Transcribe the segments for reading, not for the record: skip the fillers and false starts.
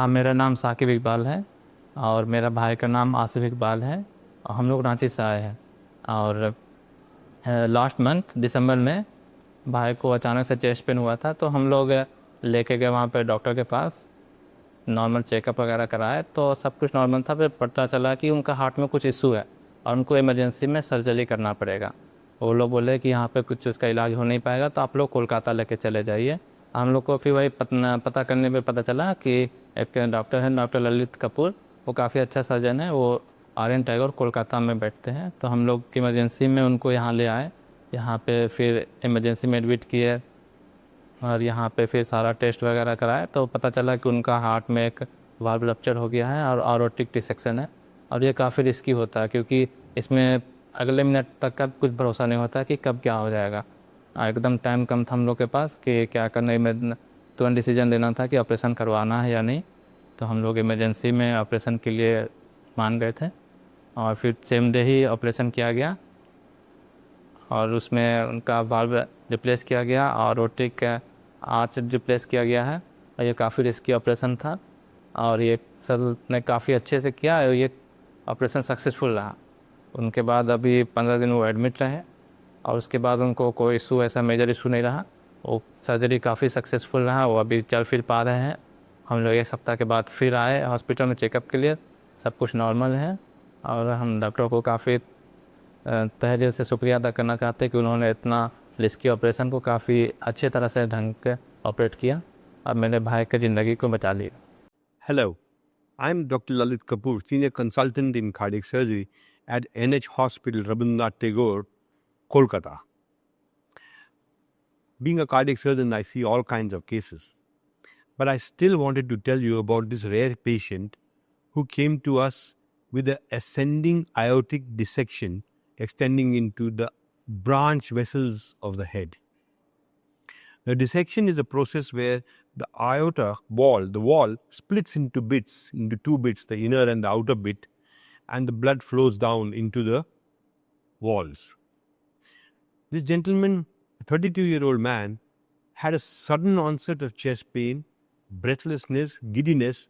मेरा नाम साकिब इकबाल है और मेरा भाई का नाम आसिफ इकबाल है। और हम लोग रांची से आए हैं। और लास्ट मंथ दिसंबर में भाई को अचानक से चेस्ट पेन हुआ था, तो हम लोग लेके गए वहाँ पे डॉक्टर के पास। नॉर्मल चेकअप वगैरह कराए तो सब कुछ नॉर्मल था। फिर पता चला कि उनका हार्ट में कुछ इशू है और उनको इमरजेंसी में सर्जरी करना पड़ेगा। वो लोग बोले कि यहाँ पे कुछ उसका इलाज हो नहीं पाएगा, तो आप लोग कोलकाता लेके चले जाइए। हम लोग को फिर वही पता करने पे पता चला कि एक डॉक्टर है, डॉक्टर ललित कपूर। वो काफ़ी अच्छा सर्जन है। वो आर्यन टैगोर कोलकाता में बैठते हैं। तो हम लोग इमरजेंसी में उनको यहाँ ले आए। यहाँ पे फिर इमरजेंसी में एडमिट किए और यहाँ पे फिर सारा टेस्ट वगैरह कराए तो पता चला कि उनका हार्ट में एक वाल्व रप्चर हो गया है और ऑरोटिक डिसेक्शन है। और ये काफ़ी रिस्की होता है क्योंकि इसमें अगले मिनट तक का कुछ भरोसा नहीं होता कि कब क्या हो जाएगा। एकदम टाइम कम था हम लोग के पास कि क्या करना में तुरंत डिसीजन लेना था कि ऑपरेशन करवाना है या नहीं। तो हम लोग इमरजेंसी में ऑपरेशन के लिए मान गए थे और फिर सेम डे ही ऑपरेशन किया गया और उसमें उनका वाल्व रिप्लेस किया गया और रोटिक आर्च रिप्लेस किया गया है। और ये काफ़ी रिस्की ऑपरेशन था और ये सर ने काफ़ी अच्छे से किया। ये ऑपरेशन सक्सेसफुल रहा। उनके बाद अभी 15 दिन वो एडमिट रहे और उसके बाद उनको कोई इशू, ऐसा मेजर इशू नहीं रहा। वो सर्जरी काफ़ी सक्सेसफुल रहा। वो अभी चल फिर पा रहे हैं। हम लोग एक सप्ताह के बाद फिर आए हॉस्पिटल में चेकअप के लिए। सब कुछ नॉर्मल है और हम डॉक्टर को काफ़ी तहे दिल से शुक्रिया अदा करना चाहते हैं कि उन्होंने इतना रिस्की ऑपरेशन को काफ़ी अच्छे तरह से ढंग के ऑपरेट किया और मेरे भाई की ज़िंदगी को बचा लिया। Hello, I'm Dr. Lalit Kapoor, Senior Consultant in Cardiac Surgery at NH Hospital Rabindranath Tagore, Kolkata. Being a cardiac surgeon, I see all kinds of cases. But I still wanted to tell you about this rare patient who came to us with an ascending aortic dissection extending into the branch vessels of the head. The dissection is a process where the aorta wall, the wall splits into bits, into two bits, the inner and the outer bit, and the blood flows down into the walls. This gentleman, a 32-year-old man, had a sudden onset of chest pain, breathlessness, giddiness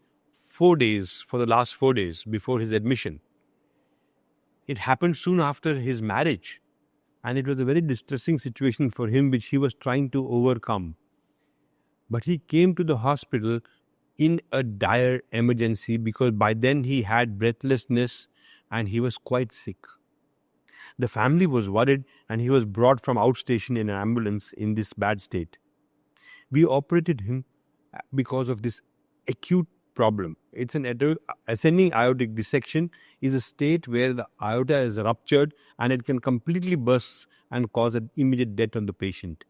for the last 4 days before his admission. It happened soon after his marriage, and it was a very distressing situation for him which he was trying to overcome. But he came to the hospital in a dire emergency because by then he had breathlessness and he was quite sick. The family was worried and he was brought from outstation in an ambulance in this bad state. We operated him because of this acute problem. It's an ascending aortic dissection is a state where the aorta is ruptured and it can completely burst and cause an immediate death on the patient.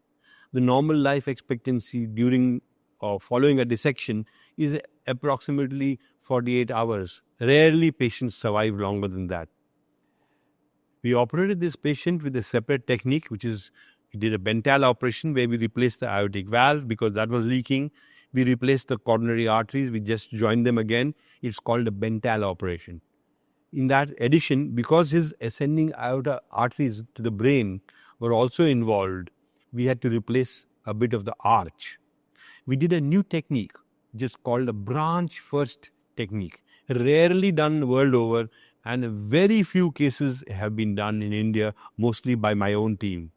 The normal life expectancy during or following a dissection is approximately 48 hours. Rarely patients survive longer than that. We operated this patient with a separate technique, which is we did a Bentall operation where we replaced the aortic valve because that was leaking. We replaced the coronary arteries. We just joined them again. It's called a Bentall operation. In that addition, because his ascending aorta arteries to the brain were also involved, we had to replace a bit of the arch. We did a new technique, just called a branch first technique, rarely done world over, and very few cases have been done in India, mostly by my own team.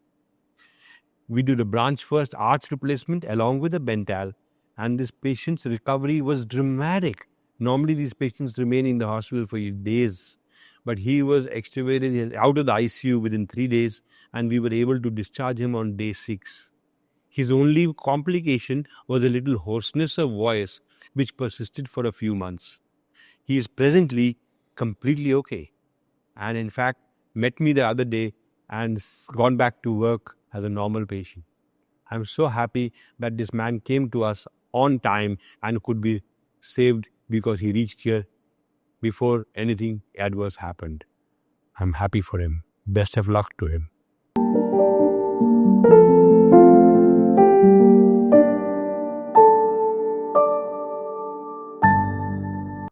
We did a branch first arch replacement along with a Bentall, and this patient's recovery was dramatic. Normally, these patients remain in the hospital for days, but he was extubated out of the ICU within 3 days, and we were able to discharge him on day 6. His only complication was a little hoarseness of voice, which persisted for a few months. He is presently completely okay, and in fact, met me the other day and gone back to work as a normal patient. I'm so happy that this man came to us on time and could be saved because he reached here before anything adverse happened. I'm happy for him. Best of luck to him.